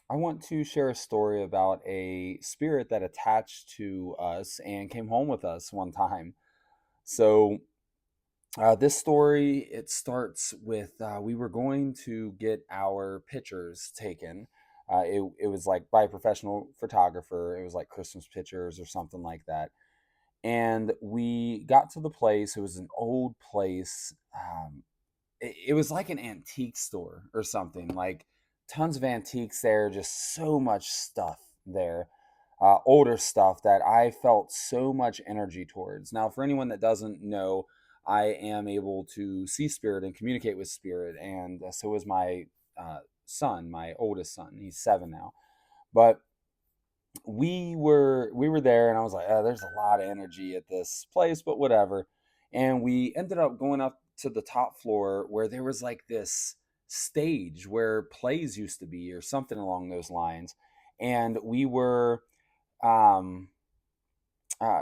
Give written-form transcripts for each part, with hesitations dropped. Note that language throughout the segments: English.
I want to share a story about a spirit that attached to us and came home with us one time. So, this story it starts with we were going to get our pictures taken. It was like by a professional photographer. It was like Christmas pictures or something like that. And we got to the place. It was an old place. It was like an antique store or something. Like tons of antiques there, just so much stuff there. Older stuff that I felt so much energy towards. Now, for anyone that doesn't know, I am able to see spirit and communicate with spirit, and so is my son, my oldest son. He's 7 now, but we were there, and I was like, oh, there's a lot of energy at this place, but whatever. And we ended up going up to the top floor where there was like this stage where plays used to be or something along those lines. And we were um,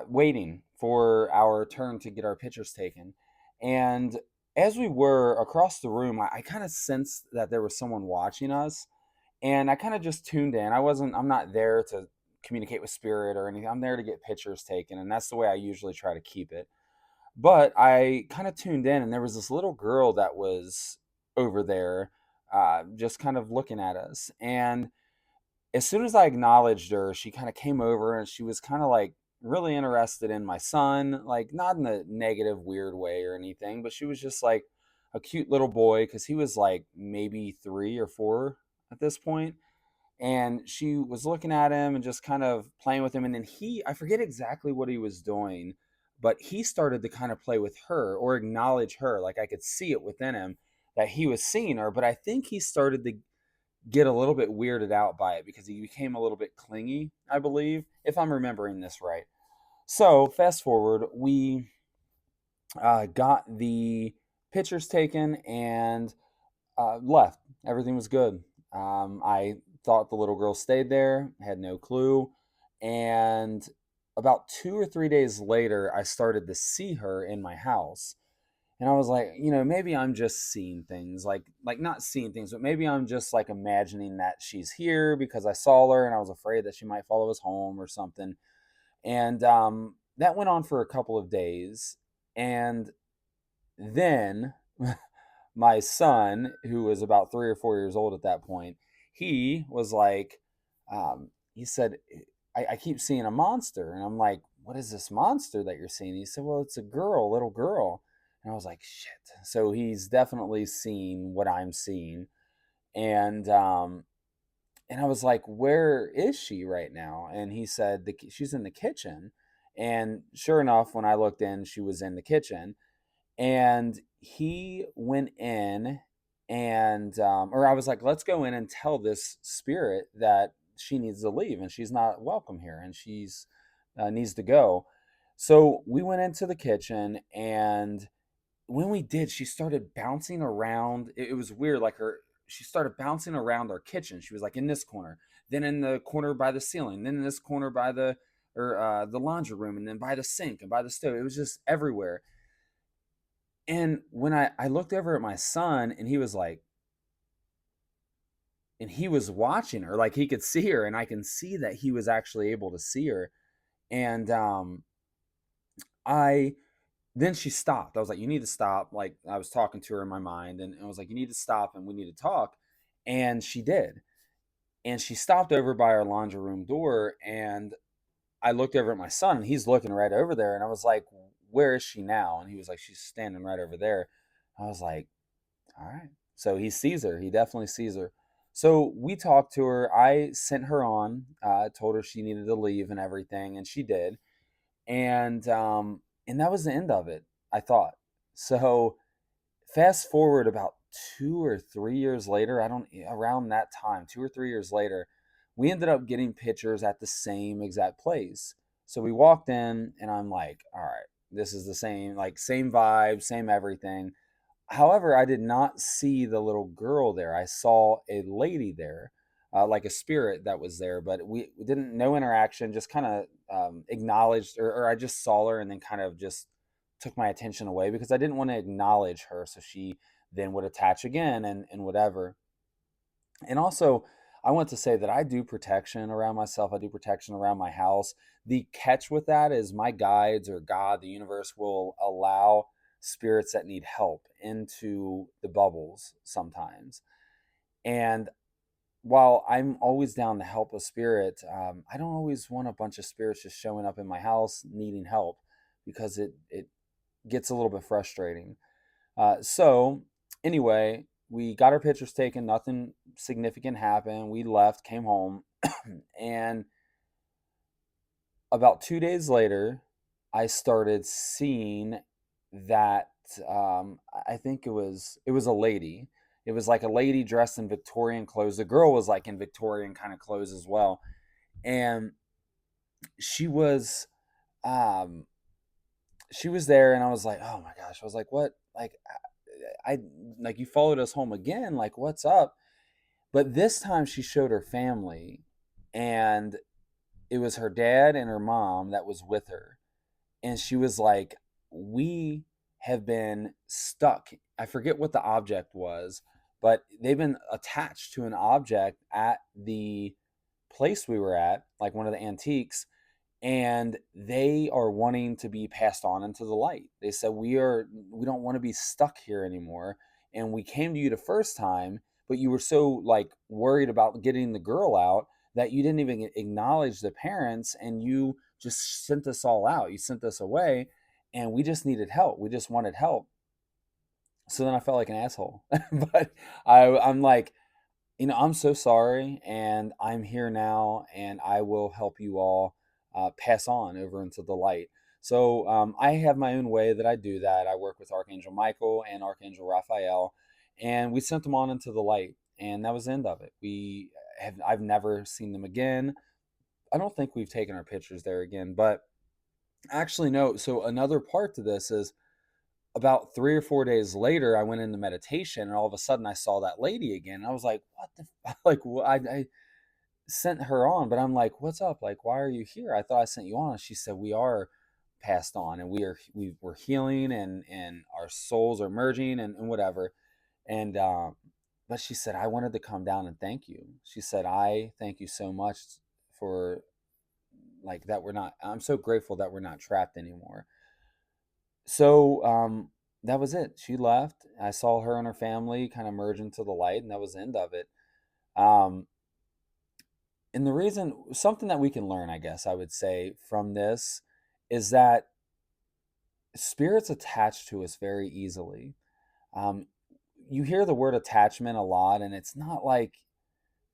waiting for our turn to get our pictures taken. And as we were across the room, I kind of sensed that there was someone watching us, and I kind of just tuned in. I'm not there to communicate with spirit or anything. I'm there to get pictures taken, and that's the way I usually try to keep it. But I kind of tuned in, and there was this little girl that was over there, just kind of looking at us. And as soon as I acknowledged her, she kind of came over, and she was kind of like really interested in my son, like not in a negative, weird way or anything, but she was just like a cute little boy because he was like maybe 3 or 4 at this point. And she was looking at him and just kind of playing with him. And then I forget exactly what he was doing, but he started to kind of play with her or acknowledge her. Like I could see it within him that he was seeing her, but I think he started to get a little bit weirded out by it because he became a little bit clingy, I believe, if I'm remembering this right. So, fast forward, we got the pictures taken and left. Everything was good. I thought the little girl stayed there, had no clue. And about 2 or 3 days later, I started to see her in my house. And I was like, maybe I'm just seeing things, like not seeing things, but maybe I'm just like imagining that she's here because I saw her and I was afraid that she might follow us home or something. And that went on for a couple of days. And then my son, who was about 3 or 4 years old at that point, he was like, he said, I keep seeing a monster. And I'm like, what is this monster that you're seeing? He said, well, it's a girl, little girl. And I was like, shit. So he's definitely seen what I'm seeing. And, and I was like, where is she right now? And he said, she's in the kitchen. And sure enough, when I looked in, she was in the kitchen. And he went in and or I was like, let's go in and tell this spirit that she needs to leave and she's not welcome here and she's needs to go. So we went into the kitchen, and when we did, she started bouncing around. It was weird, like she started bouncing around our kitchen. She was like in this corner, then in the corner by the ceiling, then in this corner by the laundry room, and then by the sink and by the stove. It was just everywhere. And when I looked over at my son, and he was like, and he was watching her, like he could see her, and I can see that he was actually able to see her. And I then she stopped. I was like, you need to stop. Like I was talking to her in my mind, and I was like, you need to stop and we need to talk. And she did. And she stopped over by our laundry room door, and I looked over at my son, and he's looking right over there, and I was like, where is she now? And he was like, she's standing right over there. I was like, all right. So he sees her. He definitely sees her. So we talked to her. I sent her on, told her she needed to leave and everything, and she did. And that was the end of it, I thought. So fast forward about 2 or 3 years later, I don't around that time, 2 or 3 years later, we ended up getting pictures at the same exact place. So we walked in, and I'm like, all right, this is the same, like same vibe, same everything. However, I did not see the little girl there. I saw a lady there, like a spirit that was there, but we didn't, no interaction, just kind of acknowledged, or I just saw her and then kind of just took my attention away because I didn't want to acknowledge her. So she then would attach again and whatever. And also, I want to say that I do protection around myself. I do protection around my house. The catch with that is my guides or God, the universe, will allow spirits that need help into the bubbles sometimes. And while I'm always down to help a spirit, I don't always want a bunch of spirits just showing up in my house needing help, because it gets a little bit frustrating. So anyway, we got our pictures taken. Nothing significant happened. We left, came home, and about 2 days later, I started seeing that. I think it was a lady. It was like a lady dressed in Victorian clothes. The girl was like in Victorian kind of clothes as well, and she was um, she was there, and I was like, oh my gosh, I was like, what? Like, I like, you followed us home again. Like, what's up? But this time she showed her family, and it was her dad and her mom that was with her. And she was like, we have been stuck. I forget what the object was, but they've been attached to an object at the place we were at, like one of the antiques, and they are wanting to be passed on into the light. They said, we don't want to be stuck here anymore, and we came to you the first time, but you were so like worried about getting the girl out that you didn't even acknowledge the parents, and you just sent us all out. You sent us away, and we just needed help. We just wanted help. So then I felt like an asshole. But I'm like, I'm so sorry, and I'm here now, and I will help you all pass on over into the light. So I have my own way that I do that. I work with Archangel Michael and Archangel Raphael, and we sent them on into the light, and that was the end of it. I've never seen them again. I don't think we've taken our pictures there again, but actually, no. So another part to this is, about 3 or 4 days later, I went into meditation, and all of a sudden I saw that lady again. And I was like, what the like, I sent her on, but I'm like, what's up? Like, why are you here? I thought I sent you on. And she said, we are passed on, and we're healing, and our souls are merging, and whatever. And but she said, I wanted to come down and thank you. She said, I thank you so much for, like, that we're not, I'm so grateful that we're not trapped anymore. So that was it. She left. I saw her and her family kind of merge into the light, and that was the end of it. Um, and the reason, something that we can learn, I guess I would say, from this is that spirits attach to us very easily. Um, you hear the word attachment a lot, and it's not like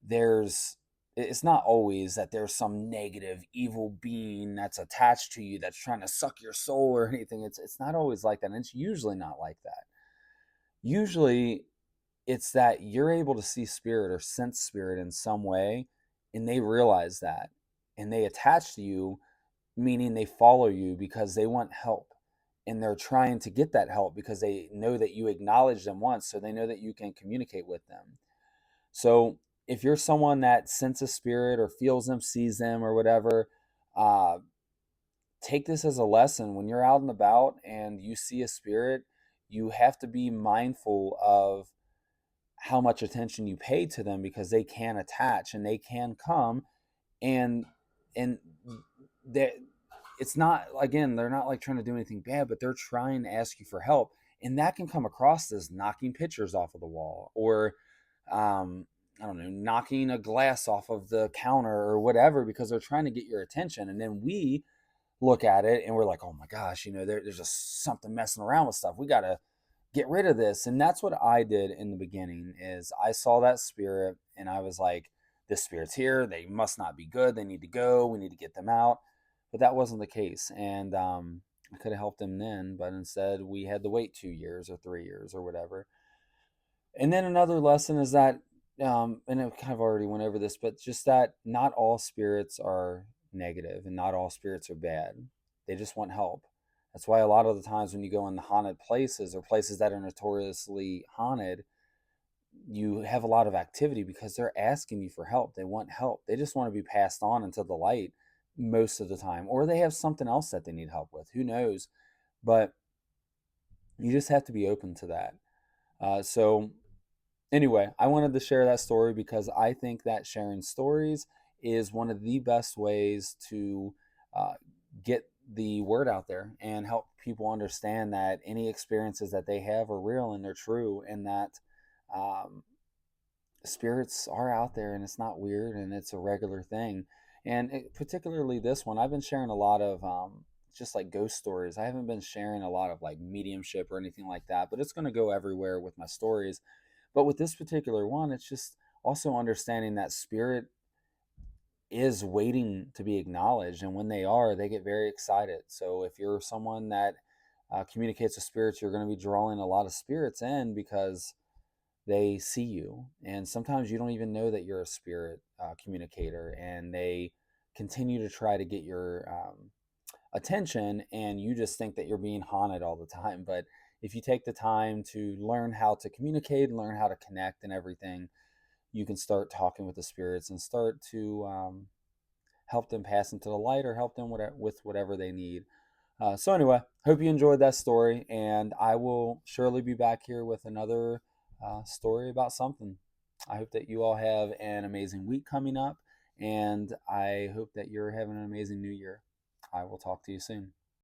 there's it's not always that there's some negative evil being that's attached to you that's trying to suck your soul or anything. It's not always like that, and it's usually not like that. Usually it's that you're able to see spirit or sense spirit in some way, and they realize that, and they attach to you, meaning they follow you because they want help, and they're trying to get that help because they know that you acknowledge them once, so they know that you can communicate with them. So if you're someone that senses spirit or feels them, sees them, or whatever, uh, take this as a lesson. When you're out and about and you see a spirit, you have to be mindful of how much attention you pay to them, because they can attach and they can come, and and that it's not, again, they're not like trying to do anything bad, but they're trying to ask you for help, and that can come across as knocking pictures off of the wall, or um I don't know, knocking a glass off of the counter or whatever, because they're trying to get your attention. And then we look at it and we're like, oh my gosh, there's just something messing around with stuff. We got to get rid of this. And that's what I did in the beginning. Is I saw that spirit, and I was like, this spirit's here, they must not be good, they need to go, we need to get them out. But that wasn't the case. And I could have helped them then, but instead we had to wait 2 years or 3 years or whatever. And then another lesson is that, and I kind of already went over this, but just that not all spirits are negative, and not all spirits are bad. They just want help. That's why a lot of the times when you go in the haunted places, or places that are notoriously haunted, you have a lot of activity, because they're asking you for help. They want help. They just want to be passed on into the light most of the time, or they have something else that they need help with. Who knows? But you just have to be open to that. So Anyway, I wanted to share that story because I think that sharing stories is one of the best ways to uh, get the word out there and help people understand that any experiences that they have are real and they're true, and that um, spirits are out there and it's not weird and it's a regular thing. And particularly this one, I've been sharing a lot of just like ghost stories. I haven't been sharing a lot of like mediumship or anything like that, but it's going to go everywhere with my stories. But with this particular one, it's just also understanding that spirit is waiting to be acknowledged. And when they are, they get very excited. So if you're someone that communicates with spirits, you're going to be drawing a lot of spirits in because they see you. And sometimes you don't even know that you're a spirit communicator, and they continue to try to get your attention, and you just think that you're being haunted all the time. But if you take the time to learn how to communicate and learn how to connect and everything, you can start talking with the spirits and start to help them pass into the light or help them with whatever they need. So anyway, hope you enjoyed that story, and I will surely be back here with another story about something. I hope that you all have an amazing week coming up, and I hope that you're having an amazing new year. I will talk to you soon.